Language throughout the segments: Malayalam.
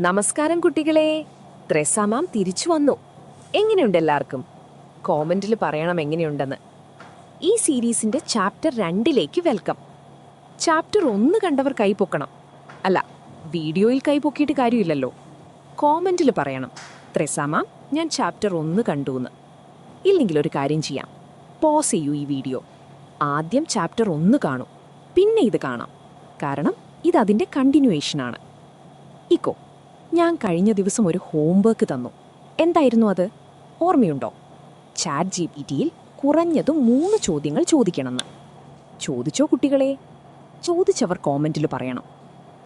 നമസ്കാരം കുട്ടികളെ. ത്രേസ്സ മാം തിരിച്ചു വന്നു. എങ്ങനെയുണ്ട് എല്ലാവർക്കും? കോമന്റിൽ പറയണം എങ്ങനെയുണ്ടെന്ന്. ഈ സീരീസിന്റെ ചാപ്റ്റർ 2ലേക്ക് വെൽക്കം. ചാപ്റ്റർ 1 കണ്ടവർ കൈപൊക്കണം. അല്ല, വീഡിയോയിൽ കൈപൊക്കിയിട്ട് കാര്യമില്ലല്ലോ. കോമന്റിൽ പറയണം, ത്രേസ്സ മാം ഞാൻ ചാപ്റ്റർ 1 കണ്ടുവെന്ന്. ഇല്ലെങ്കിൽ ഒരു കാര്യം ചെയ്യാം, പോസ് ചെയ്യൂ ഈ വീഡിയോ. ആദ്യം ചാപ്റ്റർ 1 കാണൂ, പിന്നെ ഇത് കാണാം. കാരണം ഇതതിൻ്റെ കണ്ടിന്യൂവേഷനാണ്. ഇക്കോ, ഞാൻ കഴിഞ്ഞ ദിവസം ഒരു ഹോംവർക്ക് തന്നു. എന്തായിരുന്നു അത്? ഓർമ്മയുണ്ടോ? ChatGPTയിൽ കുറഞ്ഞത് 3 ചോദ്യങ്ങൾ ചോദിക്കണമെന്ന്. ചോദിച്ചോ കുട്ടികളെ? ചോദിച്ചവർ കോമൻറ്റിൽ പറയണം.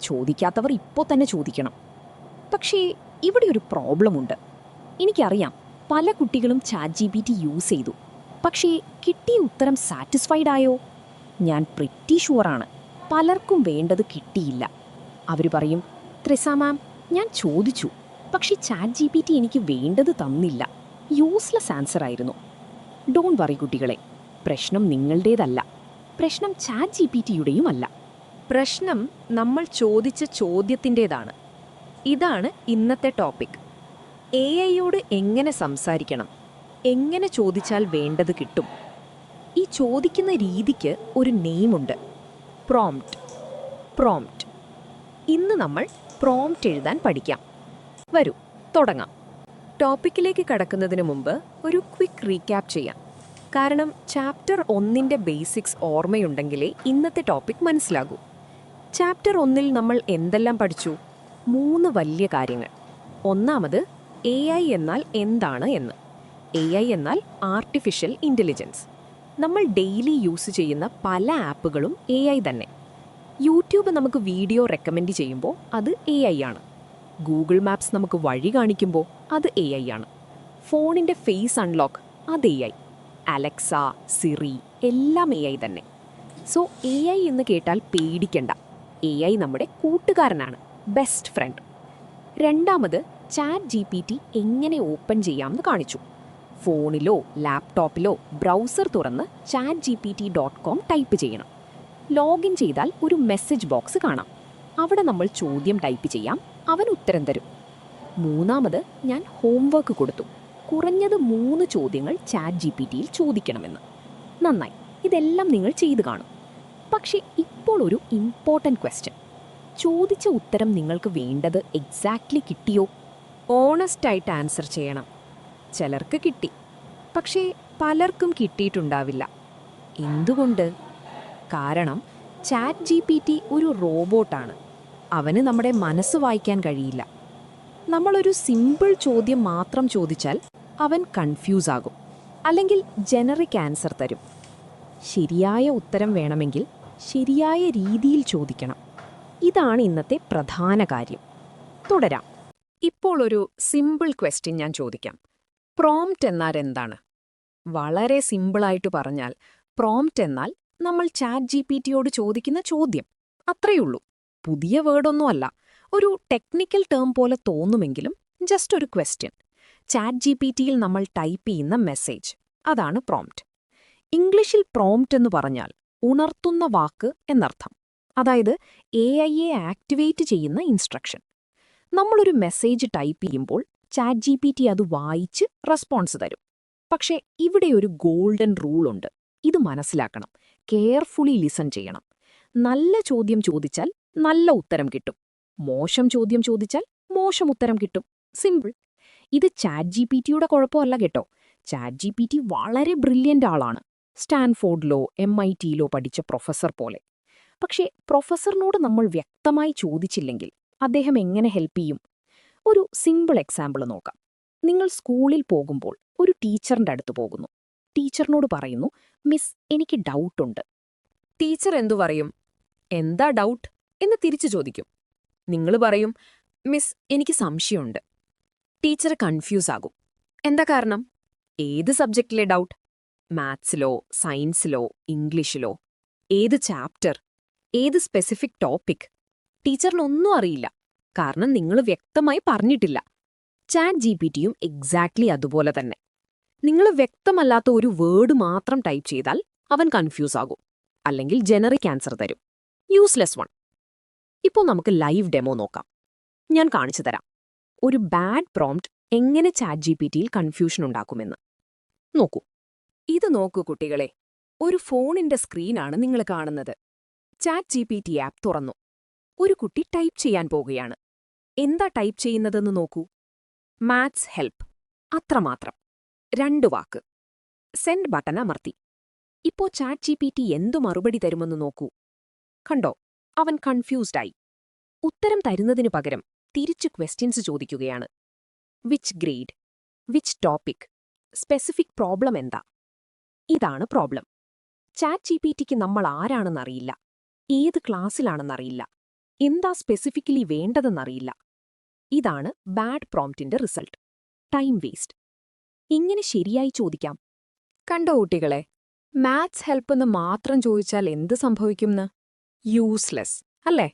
ചോദിക്കാത്തവർ ഇപ്പോൾ തന്നെ ചോദിക്കണം. പക്ഷേ ഇവിടെ ഒരു പ്രോബ്ലമുണ്ട്. എനിക്കറിയാം, പല കുട്ടികളും ChatGPT യൂസ് ചെയ്തു. പക്ഷേ കിട്ടിയ ഉത്തരം സാറ്റിസ്ഫൈഡ് ആയോ? ഞാൻ പ്രിറ്റി ഷുവറാണ് പലർക്കും വേണ്ടത് കിട്ടിയില്ല. അവർ പറയും, ത്രേസ്സ മാം ഞാൻ ചോദിച്ചു, പക്ഷേ ChatGPT എനിക്ക് വേണ്ടത് തന്നില്ല. യൂസ്ലെസ് ആൻസർ ആയിരുന്നു. ഡോണ്ട് വറി കുട്ടികളെ, പ്രശ്നം നിങ്ങളുടേതല്ല. പ്രശ്നം ChatGPTയുടെയും അല്ല. പ്രശ്നം നമ്മൾ ചോദിച്ച ചോദ്യത്തിൻ്റേതാണ്. ഇതാണ് ഇന്നത്തെ ടോപ്പിക്. AI എങ്ങനെ സംസാരിക്കണം, എങ്ങനെ ചോദിച്ചാൽ വേണ്ടത് കിട്ടും. ഈ ചോദിക്കുന്ന രീതിക്ക് ഒരു നെയിമുണ്ട്, പ്രോംപ്റ്റ്. പ്രോംപ്റ്റ്. ഇന്ന് നമ്മൾ പ്രോംപ്റ്റ് എഴുതാൻ പഠിക്കാം. വരൂ തുടങ്ങാം. ടോപ്പിക്കിലേക്ക് കടക്കുന്നതിന് മുമ്പ് ഒരു ക്വിക്ക് റീക്യാപ്പ് ചെയ്യാം. കാരണം ചാപ്റ്റർ 1ൻ്റെ ബേസിക്സ് ഓർമ്മയുണ്ടെങ്കിലേ ഇന്നത്തെ ടോപ്പിക് മനസ്സിലാകൂ. ചാപ്റ്റർ 1ൽ നമ്മൾ എന്തെല്ലാം പഠിച്ചു? 3 വലിയ കാര്യങ്ങൾ. ഒന്നാമത്, AI എന്നാൽ എന്താണ് എന്ന്. AI എന്നാൽ ആർട്ടിഫിഷ്യൽ ഇൻ്റലിജൻസ്. നമ്മൾ ഡെയിലി യൂസ് ചെയ്യുന്ന പല ആപ്പുകളും AI തന്നെ. യൂട്യൂബ് നമുക്ക് വീഡിയോ റെക്കമെൻഡ് ചെയ്യുമ്പോൾ അത് AI ആണ്. ഗൂഗിൾ മാപ്സ് നമുക്ക് വഴി കാണിക്കുമ്പോൾ അത് AI ആണ്. ഫോണിൻ്റെ ഫേസ് അൺലോക്ക് അത് AI. അലക്സ, സിറി എല്ലാം AI തന്നെ. സോ AI എന്ന് കേട്ടാൽ പേടിക്കണ്ട. AI നമ്മുടെ കൂട്ടുകാരനാണ്, ബെസ്റ്റ് ഫ്രണ്ട്. രണ്ടാമത്, ChatGPT എങ്ങനെ ഓപ്പൺ ചെയ്യാമെന്ന് കാണിച്ചു. ഫോണിലോ ലാപ്ടോപ്പിലോ ബ്രൗസർ തുറന്ന് chatgpt.com ടൈപ്പ് ചെയ്യണം. ലോഗിൻ ചെയ്താൽ ഒരു മെസ്സേജ് ബോക്സ് കാണാം. അവിടെ നമ്മൾ ചോദ്യം ടൈപ്പ് ചെയ്യാം, അവൻ ഉത്തരം തരും. മൂന്നാമത്, ഞാൻ ഹോംവർക്ക് കൊടുത്തു. കുറഞ്ഞത് 3 ചോദ്യങ്ങൾ ChatGPTയിൽ ചോദിക്കണമെന്ന്. നന്നായി, ഇതെല്ലാം നിങ്ങൾ ചെയ്തു കാണും. പക്ഷേ ഇപ്പോൾ ഒരു ഇമ്പോർട്ടൻറ്റ് ക്വസ്റ്റ്യൻ. ചോദിച്ച ഉത്തരം നിങ്ങൾക്ക് വേണ്ടത് എക്സാക്ട്ലി കിട്ടിയോ? ഓണസ്റ്റായിട്ട് ആൻസർ ചെയ്യണം. ചിലർക്ക് കിട്ടി, പക്ഷേ പലർക്കും കിട്ടിയിട്ടുണ്ടാവില്ല. എന്തുകൊണ്ട്? കാരണം ChatGPT ഒരു റോബോട്ടാണ്. അവന് നമ്മുടെ മനസ്സ് വായിക്കാൻ കഴിയില്ല. നമ്മളൊരു സിമ്പിൾ ചോദ്യം മാത്രം ചോദിച്ചാൽ അവൻ കൺഫ്യൂസ് ആകും, അല്ലെങ്കിൽ ജനറിക് ആൻസർ തരും. ശരിയായ ഉത്തരം വേണമെങ്കിൽ ശരിയായ രീതിയിൽ ചോദിക്കണം. ഇതാണ് ഇന്നത്തെ പ്രധാന കാര്യം. തുടരാം. ഇപ്പോൾ ഒരു സിമ്പിൾ ക്വസ്റ്റ്യൻ ഞാൻ ചോദിക്കാം. പ്രോംപ്റ്റ് എന്നാൽ എന്താണ്? വളരെ സിമ്പിളായിട്ട് പറഞ്ഞാൽ, പ്രോംപ്റ്റ് എന്നാൽ നമ്മൾ ChatGPTയോട് ചോദിക്കുന്ന ചോദ്യം. അത്രയുള്ളൂ. പുതിയ വേർഡൊന്നുമല്ല. ഒരു ടെക്നിക്കൽ ടേം പോലെ തോന്നുമെങ്കിലും ജസ്റ്റ് ഒരു ക്വസ്റ്റ്യൻ. ChatGPTയിൽ നമ്മൾ ടൈപ്പ് ചെയ്യുന്ന മെസ്സേജ്, അതാണ് പ്രോംപ്റ്റ്. ഇംഗ്ലീഷിൽ പ്രോംപ്റ്റ് എന്ന് പറഞ്ഞാൽ ഉണർത്തുന്ന വാക്ക് എന്നർത്ഥം. അതായത് AIയെ ആക്ടിവേറ്റ് ചെയ്യുന്ന ഇൻസ്ട്രക്ഷൻ. നമ്മളൊരു മെസ്സേജ് ടൈപ്പ് ചെയ്യുമ്പോൾ ChatGPT അത് വായിച്ച് റെസ്പോൺസ് തരും. പക്ഷേ ഇവിടെ ഒരു ഗോൾഡൻ റൂളുണ്ട്. ഇത് മനസ്സിലാക്കണം. കെയർഫുള്ളി ലിസൺ ചെയ്യണം. നല്ല ചോദ്യം ചോദിച്ചാൽ നല്ല ഉത്തരം കിട്ടും. മോശം ചോദ്യം ചോദിച്ചാൽ മോശം ഉത്തരം കിട്ടും. സിമ്പിൾ. ഇത് ChatGPTയുടെ കുഴപ്പമല്ല കേട്ടോ. ChatGPT വളരെ ബ്രില്യൻ്റ് ആളാണ്. സ്റ്റാൻഫോർഡിലോ MITയിലോ പഠിച്ച പ്രൊഫസർ പോലെ. പക്ഷേ പ്രൊഫസറിനോട് നമ്മൾ വ്യക്തമായി ചോദിച്ചില്ലെങ്കിൽ അദ്ദേഹം എങ്ങനെ ഹെൽപ്പ് ചെയ്യും? ഒരു സിമ്പിൾ എക്സാമ്പിൾ നോക്കാം. നിങ്ങൾ സ്കൂളിൽ പോകുമ്പോൾ ഒരു ടീച്ചറിൻ്റെ അടുത്ത് പോകുന്നു. ടീച്ചറിനോട് പറയുന്നു, മിസ് എനിക്ക് ഡൗട്ടുണ്ട്. ടീച്ചർ എന്തു പറയും? എന്താ ഡൗട്ട് എന്ന് തിരിച്ചു ചോദിക്കും. നിങ്ങൾ പറയും, മിസ് എനിക്ക് സംശയമുണ്ട്. ടീച്ചർ കൺഫ്യൂസ് ആകും. എന്താ കാരണം? ഏത് സബ്ജക്റ്റിലെ ഡൗട്ട്? മാത്സിലോ സയൻസിലോ ഇംഗ്ലീഷിലോ? ഏത് ചാപ്റ്റർ? ഏത് സ്പെസിഫിക് ടോപ്പിക്? ടീച്ചറിനൊന്നും അറിയില്ല. കാരണം നിങ്ങൾ വ്യക്തമായി പറഞ്ഞിട്ടില്ല. ChatGPTയും എക്സാക്ട്ലി അതുപോലെ തന്നെ. നിങ്ങൾ വ്യക്തമല്ലാത്ത ഒരു വേർഡ് മാത്രം ടൈപ്പ് ചെയ്താൽ അവൻ കൺഫ്യൂസ് ആകും, അല്ലെങ്കിൽ ജനറിക് ആൻസർ തരും. Useless one. ഇപ്പോൾ നമുക്ക് ലൈവ് ഡെമോ നോക്കാം. ഞാൻ കാണിച്ചു തരാം. ഒരു ബാഡ് പ്രോംപ്റ്റ് എങ്ങനെ ChatGPTയിൽ കൺഫ്യൂഷൻ ഉണ്ടാക്കുമെന്ന്. നോക്കൂ. ഇത് നോക്കൂ കുട്ടികളെ. ഒരു ഫോണിന്റെ സ്ക്രീനാണ് നിങ്ങൾ കാണുന്നത്. ChatGPT ആപ്പ് തുറന്നു. ഒരു കുട്ടി ടൈപ്പ് ചെയ്യാൻ പോകുകയാണ്. എന്താ ടൈപ്പ് ചെയ്യുന്നതെന്ന് നോക്കൂ. Maths help. അത്രമാത്രം. 2 വാക്ക്. സെൻഡ് ബട്ടൺ അമർത്തി. ഇപ്പോ ChatGPT എന്തു മറുപടി തരുമെന്ന് നോക്കൂ. കണ്ടോ, അവൻ കൺഫ്യൂസ്ഡായി. ഉത്തരം തരുന്നതിനു പകരം തിരിച്ചു ക്വസ്റ്റ്യൻസ് ചോദിക്കുകയാണ്. Which grade, which topic, specific problem എന്താ? ഇതാണ് പ്രോബ്ലം. ChatGPTക്ക് നമ്മൾ ആരാണെന്നറിയില്ല, ഏത് ക്ലാസ്സിലാണെന്നറിയില്ല, എന്താ സ്പെസിഫിക്കലി വേണ്ടതെന്നറിയില്ല. ഇതാണ് ബാഡ് പ്രോംപ്റ്റിന്റെ റിസൾട്ട്. Time waste. ഇങ്ങനെ ശരിയായി ചോദിക്കാം. കണ്ടോ കുട്ടികളെ, മാത്സ് ഹെൽപ്പെന്ന് മാത്രം ചോദിച്ചാൽ എന്ത് സംഭവിക്കുമെന്ന്? യൂസ്ലെസ് അല്ലേ?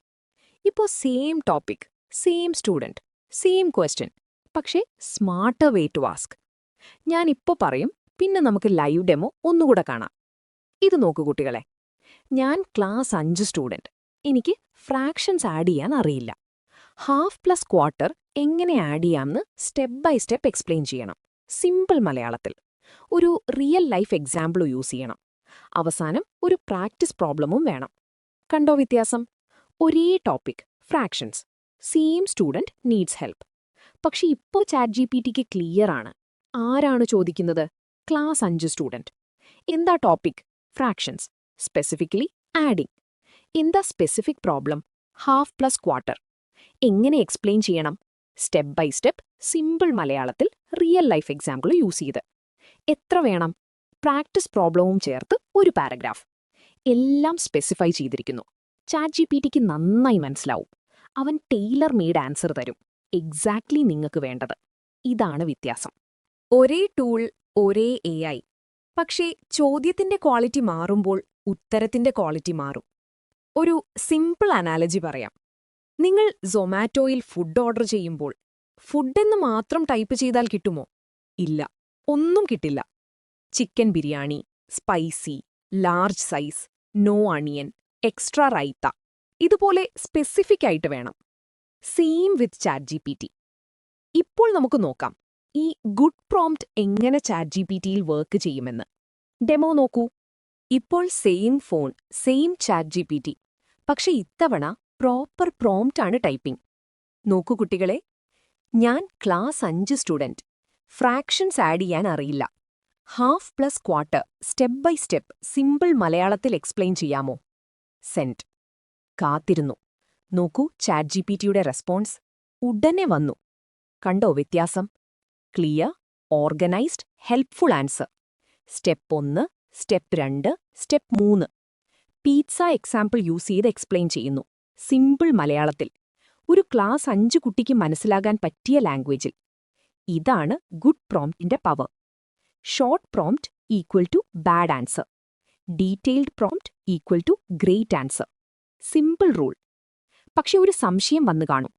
ഇപ്പോ same topic, same student, same question, പക്ഷേ സ്മാർട്ടർ വേ ടു ആസ്ക്. ഞാനിപ്പോ പറയും, പിന്നെ നമുക്ക് ലൈവ് ഡെമോ ഒന്നുകൂടെ കാണാം. ഇത് നോക്കൂ കുട്ടികളെ. ഞാൻ ക്ലാസ് 5 സ്റ്റുഡന്റ്. എനിക്ക് ഫ്രാക്ഷൻസ് ആഡ് ചെയ്യാൻ അറിയില്ല. ഹാഫ് പ്ലസ് ക്വാർട്ടർ എങ്ങനെ ആഡ് ചെയ്യാമെന്ന് സ്റ്റെപ്പ് ബൈ സ്റ്റെപ്പ് എക്സ്പ്ലെയിൻ ചെയ്യണം. സിമ്പിൾ മലയാളത്തിൽ. ഒരു റിയൽ ലൈഫ് എക്സാമ്പിളും യൂസ് ചെയ്യണം. അവസാനം ഒരു പ്രാക്ടീസ് പ്രോബ്ലമും വേണം. കണ്ടോ വ്യത്യാസം? ഒരേ topic, fractions, same student needs help. പക്ഷെ ഇപ്പോൾ ChatGPTക്ക് ക്ലിയർ ആണ്. ആരാണ് ചോദിക്കുന്നത്? Class 5 student. എന്താ ടോപ്പിക്? Fractions, specifically adding. എന്താ specific problem? Half plus quarter. എങ്ങനെ എക്സ്പ്ലെയിൻ ചെയ്യണം? സ്റ്റെപ്പ് ബൈ സ്റ്റെപ്പ്, സിമ്പിൾ മലയാളത്തിൽ, റിയൽ ലൈഫ് എക്സാമ്പിൾ യൂസ് ചെയ്ത്. എത്ര വേണം? പ്രാക്ടീസ് പ്രോബ്ലവും ചേർത്ത് ഒരു പാരഗ്രാഫ്. എല്ലാം സ്പെസിഫൈ ചെയ്തിരിക്കുന്നു. ChatGPTക്ക് നന്നായി മനസ്സിലാവും. അവൻ ടൈലർ മെയ്ഡ് ആൻസർ തരും. എക്സാക്ട്ലി നിങ്ങൾക്ക് വേണ്ടത്. ഇതാണ് വ്യത്യാസം. ഒരേ ടൂൾ, ഒരേ AI. പക്ഷേ ചോദ്യത്തിന്റെ ക്വാളിറ്റി മാറുമ്പോൾ ഉത്തരത്തിന്റെ ക്വാളിറ്റി മാറും. ഒരു സിമ്പിൾ അനാലജി പറയാം. നിങ്ങൾ സൊമാറ്റോയിൽ ഫുഡ് ഓർഡർ ചെയ്യുമ്പോൾ ഫുഡെന്ന് മാത്രം ടൈപ്പ് ചെയ്താൽ കിട്ടുമോ? ഇല്ല, ഒന്നും കിട്ടില്ല. Chicken biryani, spicy, large size, no onion, extra raita, ഇതുപോലെ സ്പെസിഫിക് ആയിട്ട് വേണം. Same with ChatGPT. ഇപ്പോൾ നമുക്ക് നോക്കാം ഈ ഗുഡ് പ്രോംപ്റ്റ് എങ്ങനെ ChatGPTയിൽ വർക്ക് ചെയ്യുമെന്ന്. ഡെമോ നോക്കൂ. ഇപ്പോൾ സെയിം ഫോൺ, സെയിം ChatGPT. പക്ഷെ ഇത്തവണ പ്രോപ്പർ പ്രോംപ്റ്റ് ആണ് ടൈപ്പിംഗ്. നോക്കൂ കുട്ടികളെ. ഞാൻ ക്ലാസ് 5 സ്റ്റുഡന്റ്. ഫ്രാക്ഷൻസ് ആഡ് ചെയ്യാൻ അറിയില്ല. Half plus quarter step by step simple മലയാളത്തിൽ എക്സ്പ്ലെയിൻ ചെയ്യാമോ? സെൻഡ്. കാത്തിരുന്നു. നോക്കൂ ChatGPTയുടെ റെസ്പോൺസ്. ഉടനെ വന്നു. കണ്ടോ വ്യത്യാസം? Clear, organised, helpful answer. Step 1, step 2, step 3. Pizza example use ചെയ്ത് എക്സ്പ്ലെയിൻ ചെയ്യുന്നു. സിമ്പിൾ മലയാളത്തിൽ. ഒരു ക്ലാസ് 5 കുട്ടിക്ക് മനസ്സിലാകാൻ പറ്റിയ ലാംഗ്വേജിൽ. ഇതാണ് ഗുഡ് പ്രോംപ്റ്റിന്റെ power. Short prompt equal to bad answer. Detailed prompt equal to great answer. Simple rule. പക്ഷെ ഒരു സംശയം വന്നു കാണും.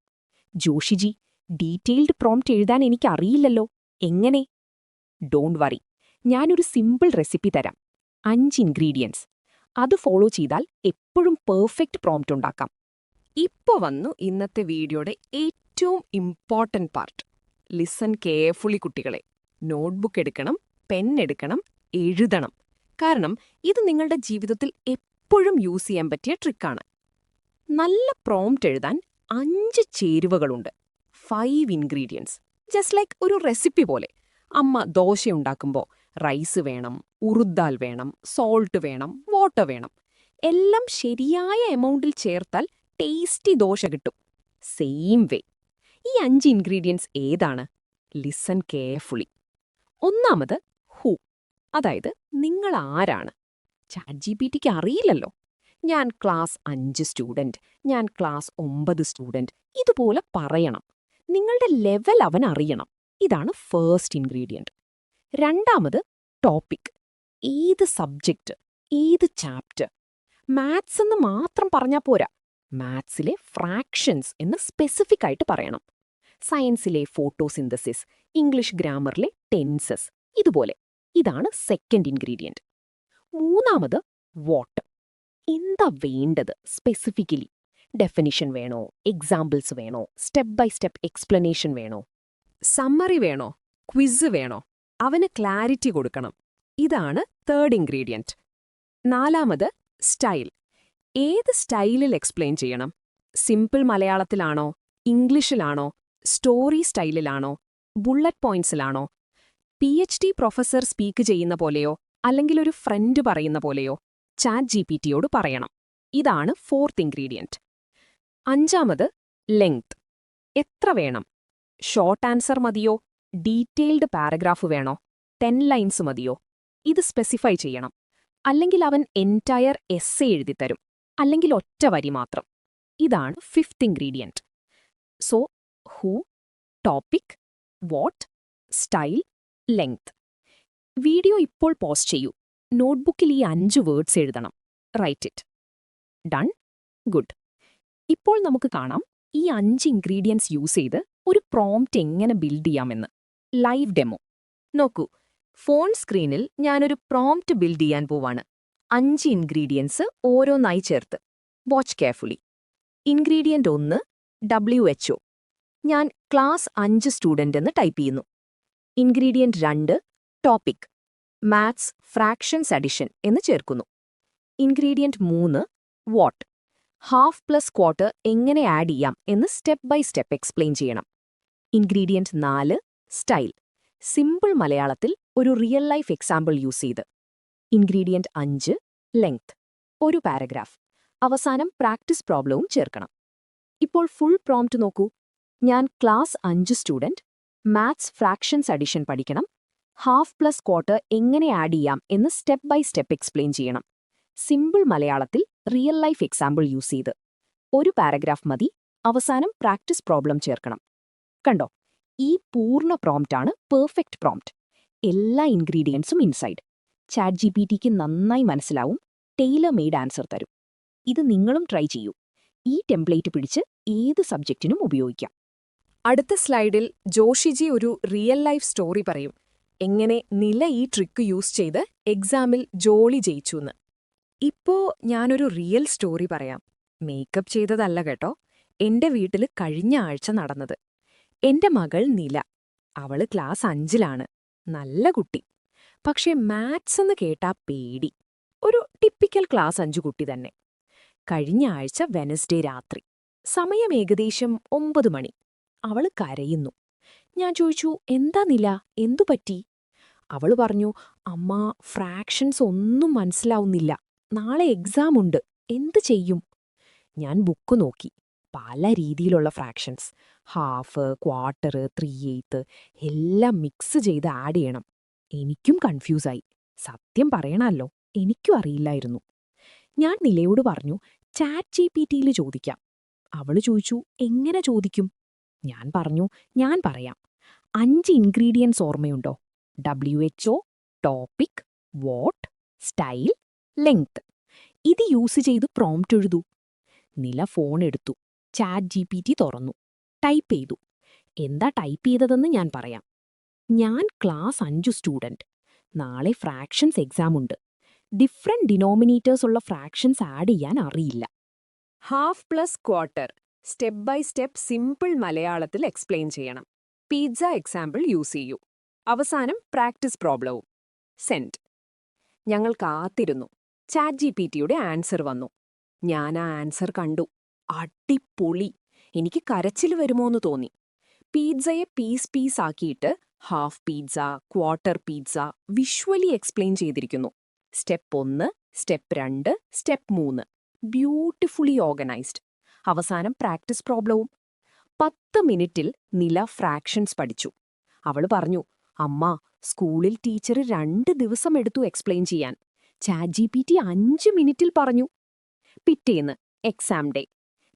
ജോഷിജി, ഡീറ്റെയിൽഡ് പ്രോംപ്റ്റ് എഴുതാൻ എനിക്കറിയില്ലല്ലോ, എങ്ങനെ? Don't worry. ഞാനൊരു സിമ്പിൾ റെസിപ്പി തരാം. 5 ഇൻഗ്രീഡിയൻസ്. അത് ഫോളോ ചെയ്താൽ എപ്പോഴും പെർഫെക്റ്റ് പ്രോംപ്റ്റ് ഉണ്ടാക്കാം. ഇപ്പോ വന്നു ഇന്നത്തെ വീഡിയോയുടെ ഏറ്റവും ഇമ്പോർട്ടന്റ് പാർട്ട്. ലിസൺ കെയർഫുള്ളി കുട്ടികളെ. നോട്ട്ബുക്ക് എടുക്കണം, പെൻ എടുക്കണം, എഴുതണം. കാരണം ഇത് നിങ്ങളുടെ ജീവിതത്തിൽ എപ്പോഴും യൂസ് ചെയ്യാൻ പറ്റിയ ട്രിക്കാണ്. നല്ല പ്രോംപ്റ്റ് എഴുതാൻ 5 ചേരുവകളുണ്ട്. 5 ഇൻഗ്രീഡിയൻസ്. ജസ്റ്റ് ലൈക്ക് ഒരു റെസിപ്പി പോലെ. അമ്മ ദോശയുണ്ടാക്കുമ്പോൾ റൈസ് വേണം, ഉറുദാൽ വേണം, സോൾട്ട് വേണം, വാട്ടർ വേണം. എല്ലാം ശരിയായ എമൗണ്ടിൽ ചേർത്താൽ ടേസ്റ്റി ദോശ കിട്ടും. Same way. ഈ 5 ഇൻഗ്രീഡിയൻസ് ഏതാണ്? Listen carefully. ഒന്നാമത് ഹൂ. അതായത് നിങ്ങൾ ആരാണ്? ChatGPTക്ക് അറിയില്ലല്ലോ. ഞാൻ ക്ലാസ് 5 സ്റ്റുഡന്റ്, ഞാൻ ക്ലാസ് 9 സ്റ്റുഡന്റ്, ഇതുപോലെ പറയണം. നിങ്ങളുടെ ലെവൽ അവൻ അറിയണം. ഇതാണ് ഫസ്റ്റ് ഇൻഗ്രീഡിയന്റ്. രണ്ടാമത് ടോപ്പിക്. ഏത് സബ്ജക്റ്റ്, ഏത് ചാപ്റ്റർ. മാത്സ് എന്ന് മാത്രം പറഞ്ഞാൽ പോരാ. മാത്സിലെ ഫ്രാക്ഷൻസ് എന്ന് സ്പെസിഫിക് ആയിട്ട് പറയണം. സയൻസിലെ ഫോട്ടോസിന്തസിസ്, ഇംഗ്ലീഷ് ഗ്രാമറിലെ ടെൻസസ്, ഇതുപോലെ. ഇതാണ് സെക്കൻഡ് ഇൻഗ്രീഡിയന്റ്. മൂന്നാമത് വാട്ട്. എന്താ വേണ്ടത് സ്പെസിഫിക്കലി? ഡെഫിനിഷൻ വേണോ, എക്സാമ്പിൾസ് വേണോ, സ്റ്റെപ്പ് ബൈ സ്റ്റെപ്പ് എക്സ്പ്ലനേഷൻ വേണോ, സമ്മറി വേണോ, ക്വിസ് വേണോ, അവന് ക്ലാരിറ്റി കൊടുക്കണം. ഇതാണ് തേർഡ് ഇൻഗ്രീഡിയന്റ്. നാലാമത് സ്റ്റൈൽ. ഏത് സ്റ്റൈലിൽ എക്സ്പ്ലെയിൻ ചെയ്യണം? സിമ്പിൾ മലയാളത്തിലാണോ, ഇംഗ്ലീഷിലാണോ, സ്റ്റോറി സ്റ്റൈലിലാണോ, ബുള്ളറ്റ് പോയിന്റ്സിലാണോ, PhD പ്രൊഫസർ സ്പീക്ക് ചെയ്യുന്ന പോലെയോ അല്ലെങ്കിൽ ഒരു ഫ്രണ്ട് പറയുന്ന പോലെയോ ChatGPT-യോട് പറയണം. ഇതാണ് ഫോർത്ത് ഇൻഗ്രീഡിയന്റ്. അഞ്ചാമത് ലെങ്ത്. എത്ര വേണം? ഷോർട്ട് ആൻസർ മതിയോ, ഡീറ്റെയിൽഡ് പാരഗ്രാഫ് വേണോ, 10 ലൈൻസ് മതിയോ? ഇത് സ്പെസിഫൈ ചെയ്യണം. അല്ലെങ്കിൽ അവൻ എൻറ്റയർ എസ്സേ എഴുതിത്തരും, അല്ലെങ്കിൽ ഒറ്റ വരി മാത്രം. ഇതാണ് fifth ingredient. So who, topic, what, style, length. Video ഇപ്പോൾ പോസ് ചെയ്യൂ. നോട്ട്ബുക്കിൽ ഈ 5 വേർഡ്സ് എഴുതണം. Write it. ഡൺ? ഗുഡ്. ഇപ്പോൾ നമുക്ക് കാണാം ഈ 5 ഇൻഗ്രീഡിയൻസ് യൂസ് ചെയ്ത് ഒരു പ്രോംപ്റ്റ് എങ്ങനെ ബിൽഡ് ചെയ്യാമെന്ന്. ലൈവ് ഡെമോ നോക്കൂ. ഫോൺ സ്ക്രീനിൽ ഞാനൊരു പ്രോംപ്റ്റ് ബിൽഡ് ചെയ്യാൻ പോവാണ്. 5 ഇൻഗ്രീഡിയൻസ് ഓരോന്നായി ചേർത്ത്. Watch carefully. Ingredient 1 WHO. ഞാൻ ക്ലാസ് 5 സ്റ്റുഡന്റ് എന്ന് ടൈപ്പ് ചെയ്യുന്നു. Ingredient 2 topic, maths fractions addition എന്ന് ചേർക്കുന്നു. Ingredient 3 what, half plus quarter എങ്ങനെ ആഡ് ചെയ്യാം എന്ന് സ്റ്റെപ്പ് ബൈ സ്റ്റെപ്പ് എക്സ്പ്ലെയിൻ ചെയ്യണം. ഇൻഗ്രീഡിയന്റ് 4 സ്റ്റൈൽ, സിമ്പിൾ മലയാളത്തിൽ ഒരു റിയൽ ലൈഫ് എക്സാമ്പിൾ യൂസ് ചെയ്ത്. ഇൻഗ്രീഡിയന്റ് 5 ലെങ്ത്, ഒരു പാരഗ്രാഫ്. അവസാനം പ്രാക്ടീസ് പ്രോബ്ലവും ചേർക്കണം. ഇപ്പോൾ ഫുൾ പ്രോംപ്റ്റ് നോക്കൂ. ഞാൻ class 5 student, maths fractions addition പഠിക്കണം, ഹാഫ് പ്ലസ് ക്വാർട്ടർ എങ്ങനെ ആഡ് ചെയ്യാം എന്ന് സ്റ്റെപ്പ് ബൈ സ്റ്റെപ്പ് എക്സ്പ്ലെയിൻ ചെയ്യണം. സിമ്പിൾ മലയാളത്തിൽ റിയൽ ലൈഫ് എക്സാമ്പിൾ യൂസ് ചെയ്ത്. ഒരു പാരഗ്രാഫ് മതി, അവസാനം പ്രാക്ടീസ് പ്രോബ്ലം ചേർക്കണം. കണ്ടോ, ഈ പൂർണ്ണ പ്രോംപ്റ്റാണ് പെർഫെക്റ്റ് പ്രോംപ്റ്റ്. എല്ലാ ഇൻഗ്രീഡിയൻസും ഇൻസൈഡ്. ChatGPT-ക്ക് നന്നായി മനസ്സിലാവും, ടൈലർ മെയ്ഡ് ആൻസർ തരും. ഇത് നിങ്ങളും ട്രൈ ചെയ്യൂ. ഈ ടെംപ്ലേറ്റ് പിടിച്ച് ഏത് സബ്ജക്റ്റിനും ഉപയോഗിക്കാം. അടുത്ത സ്ലൈഡിൽ ജോഷിജി ഒരു റിയൽ ലൈഫ് സ്റ്റോറി പറയും. എങ്ങനെ നില ഈ ട്രിക്ക് യൂസ് ചെയ്ത് എക്സാമിൽ ജോളി ജയിച്ചുന്ന്. ഇപ്പോ ഞാനൊരു റിയൽ സ്റ്റോറി പറയാം. മേക്കപ്പ് ചെയ്തതല്ല കേട്ടോ. എന്റെ വീട്ടിൽ കഴിഞ്ഞ ആഴ്ച നടന്നത്. എന്റെ മകൾ നില. അവള് ക്ലാസ് 5-ലാണ്. നല്ല കുട്ടി. പക്ഷേ മാത്സ് എന്ന് കേട്ടാ പേടി. ഒരു ടിപ്പിക്കൽ ക്ലാസ് 5 കുട്ടി തന്നെ. കഴിഞ്ഞ ആഴ്ച വെനസ്ഡേ രാത്രി. സമയം ഏകദേശം 9 മണി. അവള് കരയുന്നു. ഞാൻ ചോദിച്ചു, എന്താ നില, എന്തുപറ്റി? അവള് പറഞ്ഞു, അമ്മ, ഫ്രാക്ഷൻസ് ഒന്നും മനസ്സിലാവുന്നില്ല. നാളെ എക്സാം ഉണ്ട്, എന്ത് ചെയ്യും? ഞാൻ ബുക്ക് നോക്കി. പല രീതിയിലുള്ള ഫ്രാക്ഷൻസ്, ഹാഫ്, ക്വാർട്ടർ, 3/8 എല്ലാം മിക്സ് ചെയ്ത് ആഡ് ചെയ്യണം. എനിക്കും കൺഫ്യൂസായി. സത്യം പറയണല്ലോ, എനിക്കും അറിയില്ലായിരുന്നു. ഞാൻ നിലയോട് പറഞ്ഞു, ChatGPT-യിൽ ചോദിക്കാം. അവള് ചോദിച്ചു, എങ്ങനെ ചോദിക്കും? ഞാൻ പറഞ്ഞു, ഞാൻ പറയാം. 5 ഇൻഗ്രീഡിയൻസ് ഓർമ്മയുണ്ടോ? WHO, topic, what, style, length. ഇത് യൂസ് ചെയ്ത് പ്രോംപ്റ്റ് എഴുതൂ. നില ഫോൺ എടുത്തു. ChatGPT തുറന്നു. ടൈപ്പ് ചെയ്തു. എന്താ ടൈപ്പ് ചെയ്തതെന്ന് ഞാൻ പറയാം. ഞാൻ ക്ലാസ് 5 സ്റ്റുഡന്റ്. നാളെ ഫ്രാക്ഷൻസ് എക്സാം ഉണ്ട്. ഡിഫറെന്റ് ഡിനോമിനേറ്റേഴ്സ് ഉള്ള ഫ്രാക്ഷൻസ് ആഡ് ചെയ്യാൻ അറിയില്ല. Half plus quarter step by step simple മലയാളത്തിൽ എക്സ്പ്ലെയിൻ ചെയ്യണം. പിസ്സ എക്സാമ്പിൾ യൂസ് ചെയ്യൂ. അവസാനം പ്രാക്ടീസ് പ്രോബ്ലവും. സെൻഡ്. ഞങ്ങൾ കാത്തിരുന്നു. ChatGPT-യുടെ ആൻസർ വന്നു. ഞാൻ ആ ആൻസർ കണ്ടു. അടിപൊളി. എനിക്ക് കരച്ചിൽ വരുമോന്ന് തോന്നി. പിസ്സയെ പീസ് ആക്കിയിട്ട് half pizza, quarter pizza visually explain ചെയ്തിരിക്കുന്നു. Step 1, step 2, step 3. Beautifully organised. അവസാനം പ്രാക്ടീസ് പ്രോബ്ലവും. 10 മിനിറ്റിൽ നില ഫ്രാക്ഷൻസ് പഠിച്ചു. അവള് പറഞ്ഞു, അമ്മ, സ്കൂളിൽ ടീച്ചർ 2 ദിവസം എടുത്തു എക്സ്പ്ലെയിൻ ചെയ്യാൻ. ChatGPT 5 മിനിറ്റിൽ പറഞ്ഞു. പിറ്റേന്ന് എക്സാം ഡേ.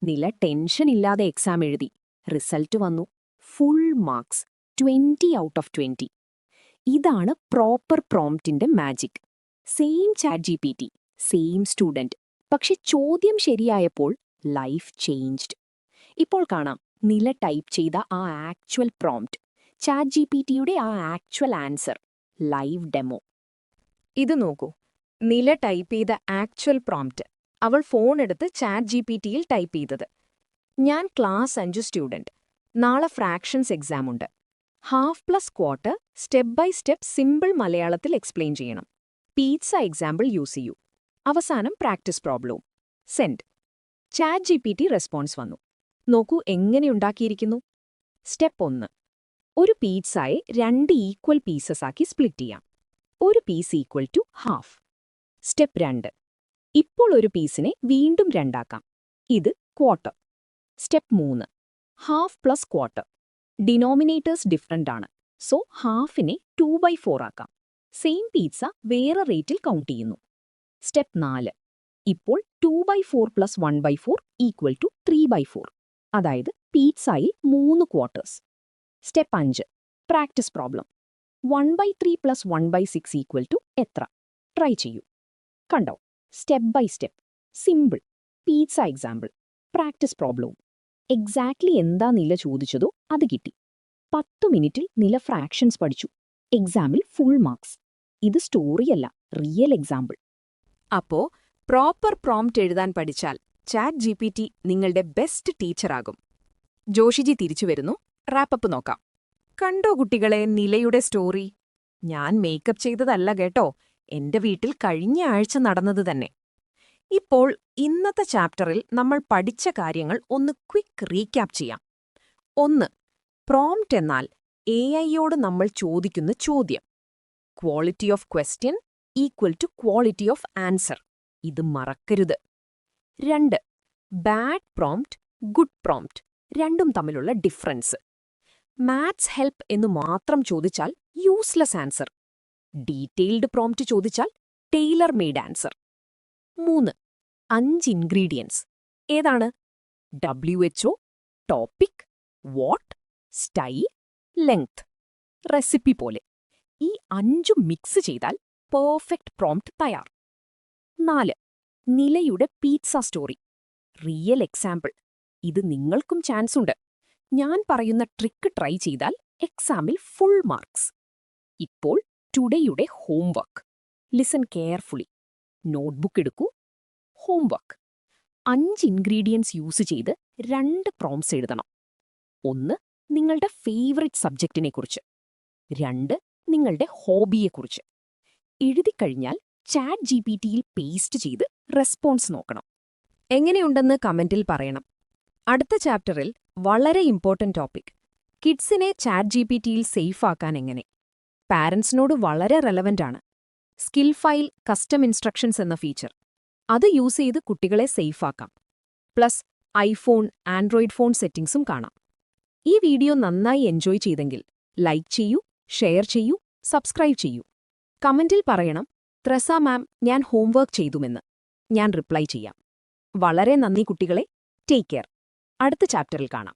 നില ടെൻഷൻ ഇല്ലാതെ എക്സാം എഴുതി. റിസൾട്ട് വന്നു. Full marks, 20 out of 20. ഇതാണ് പ്രോപ്പർ പ്രോംപ്റ്റിന്റെ magic. Same ChatGPT, same student. പക്ഷെ ചോദ്യം ശരിയായപ്പോൾ ലൈഫ് ചേഞ്ച്ഡ്. ഇപ്പോൾ കാണാം നില ടൈപ്പ് ചെയ്ത ആ ആക്ച്വൽ പ്രോംപ്റ്റ്, ChatGPT-യുടെ ആ ആക്ച്വൽ ആൻസർ. Live demo. ഇത് നോക്കൂ. നില ടൈപ്പ് ചെയ്ത ആക്ച്വൽ പ്രോംപ്റ്റ്. അവൾ ഫോൺ എടുത്ത് ചാറ്റ് GPT-യിൽ ടൈപ്പ് ചെയ്തത്. ഞാൻ ക്ലാസ് 5 സ്റ്റുഡന്റ്. നാളെ ഫ്രാക്ഷൻസ് എക്സാം ഉണ്ട്. Half plus quarter step by step simple മലയാളത്തിൽ എക്സ്പ്ലെയിൻ ചെയ്യണം. പീറ്റ്സ എക്സാമ്പിൾ യൂസ് ചെയ്യൂ. അവസാനം പ്രാക്ടീസ് പ്രോബ്ലവും. സെൻഡ്. ചാറ്റ് GPT റെസ്പോൺസ് വന്നു. നോക്കൂ എങ്ങനെയുണ്ടാക്കിയിരിക്കുന്നു. സ്റ്റെപ്പ് 1. ഒരു പീറ്റ്സായെ 2 ഈക്വൽ പീസസ് ആക്കി സ്പ്ലിറ്റ് ചെയ്യാം. ഒരു piece equal to half. Step 2. ഇപ്പോൾ ഒരു പീസിനെ വീണ്ടും രണ്ടാക്കാം. ഇത് quarter. Step 3. Half plus quarter. Denominators different ആണ്, സോ ഹാഫിനെ 2/4 ആക്കാം. സെയിം പീറ്റ്സ വേറെ റേറ്റിൽ കൗണ്ട് ചെയ്യുന്നു. സ്റ്റെപ്പ് 4. ഇപ്പോൾ 2/4 പ്ലസ് 1/4 ഈക്വൽ ടു 3/4, അതായത് പീറ്റ്സായിൽ 3 quarters. Step 5. Practice problem. 1/3 plus 1/6 equal to എത്ര? ട്രൈ ചെയ്യൂ. കണ്ടോ, step by step, simple. Pizza example, practice പ്രോബ്ലവും. എക്സാക്ട്ലി എന്താ നില ചോദിച്ചതോ അത് കിട്ടി. 10 മിനിറ്റിൽ നില ഫ്രാക്ഷൻസ് പഠിച്ചു. എക്സാമിൽ ഫുൾ മാർക്സ്. ഇത് സ്റ്റോറിയല്ല, റിയൽ എക്സാമ്പിൾ. അപ്പോ പ്രോപ്പർ പ്രോംപ്റ്റ് എഴുതാൻ പഠിച്ചാൽ ചാറ്റ് GPT നിങ്ങളുടെ ബെസ്റ്റ് ടീച്ചറാകും. ജോഷിജി തിരിച്ചു വരുന്നു. റാപ്പപ്പ് നോക്കാം. കണ്ടോ കുട്ടികളെ നിലയുടെ സ്റ്റോറി? ഞാൻ മേക്കപ്പ് ചെയ്തതല്ല കേട്ടോ, എന്റെ വീട്ടിൽ കഴിഞ്ഞ ആഴ്ച നടന്നത് തന്നെ. ഇപ്പോൾ ഇന്നത്തെ ചാപ്റ്ററിൽ നമ്മൾ പഠിച്ച കാര്യങ്ങൾ ഒന്ന് ക്വിക്ക് റീക്യാപ്പ് ചെയ്യാം. 1. പ്രോംപ്റ്റ് എന്നാൽ AI-യോട് നമ്മൾ ചോദിക്കുന്ന ചോദ്യം. Quality of question equal to quality of answer. ഇത് മറക്കരുത്. 2. ബാഡ് പ്രോംപ്റ്റ്, ഗുഡ് പ്രോംപ്റ്റ്, രണ്ടും തമ്മിലുള്ള ഡിഫറൻസ്. മാത്സ് ഹെൽപ്പ് എന്നു മാത്രം ചോദിച്ചാൽ യൂസ്ലെസ് ആൻസർ. ഡീറ്റെയിൽഡ് പ്രോംപ്റ്റ് ചോദിച്ചാൽ ടെയ്ലർ മെയ്ഡ് ആൻസർ. 3. 5 ഇൻഗ്രീഡിയൻസ്. ഏതാണ്? WHO, topic, what, style, length. Recipe പോലെ. ഈ 5 മിക്സ് ചെയ്താൽ പെർഫെക്റ്റ് പ്രോംപ്റ്റ് തയ്യാർ. 4. നിലയുടെ പീറ്റ്സ സ്റ്റോറി. Real example. ഇത് നിങ്ങൾക്കും ചാൻസ് ഉണ്ട്. ഞാൻ പറയുന്ന ട്രിക്ക് ട്രൈ ചെയ്താൽ എക്സാമിൽ ഫുൾ മാർക്സ്. ഇപ്പോൾ ടുഡേയുടെ ഹോംവർക്ക്. Listen carefully. നോട്ട്ബുക്ക് എടുക്കൂ. ഹോംവർക്ക്. 5 ഇൻഗ്രീഡിയൻസ് യൂസ് ചെയ്ത് 2 പ്രോംപ്റ്റ്സ് എഴുതണം. 1. നിങ്ങളുടെ ഫേവറിറ്റ് സബ്ജക്റ്റിനെക്കുറിച്ച്. 2. നിങ്ങളുടെ ഹോബിയെക്കുറിച്ച്. എഴുതിക്കഴിഞ്ഞാൽ ചാറ്റ് GPT-യിൽ പേസ്റ്റ് ചെയ്ത് റെസ്പോൺസ് നോക്കണം. എങ്ങനെയുണ്ടെന്ന് കമന്റിൽ പറയണം. അടുത്ത ചാപ്റ്ററിൽ വളരെ ഇമ്പോർട്ടന്റ് ടോപ്പിക്, കിഡ്സിനെ ചാറ്റ് GPT-യിൽ സേഫാക്കാൻ എങ്ങനെ. പാരൻസിനോട് വളരെ റെലവൻ്റ് ആണ്. സ്കിൽ ഫയൽ കസ്റ്റം ഇൻസ്ട്രക്ഷൻസ് എന്ന ഫീച്ചർ. അത് യൂസ് ചെയ്ത് കുട്ടികളെ സേഫാക്കാം. പ്ലസ് ഐഫോൺ, ആൻഡ്രോയിഡ് ഫോൺ സെറ്റിംഗ്സും കാണാം. ഈ വീഡിയോ നന്നായി എൻജോയ് ചെയ്തെങ്കിൽ ലൈക്ക് ചെയ്യൂ, ഷെയർ ചെയ്യൂ, സബ്സ്ക്രൈബ് ചെയ്യൂ. കമന്റിൽ പറയണം, ത്രസ മാം ഞാൻ ഹോംവർക്ക് ചെയ്തുമെന്ന്. ഞാൻ റിപ്ലൈ ചെയ്യാം. വളരെ നന്ദി കുട്ടികളെ. Take care. അടുത്ത ചാപ്റ്ററിൽ കാണാം.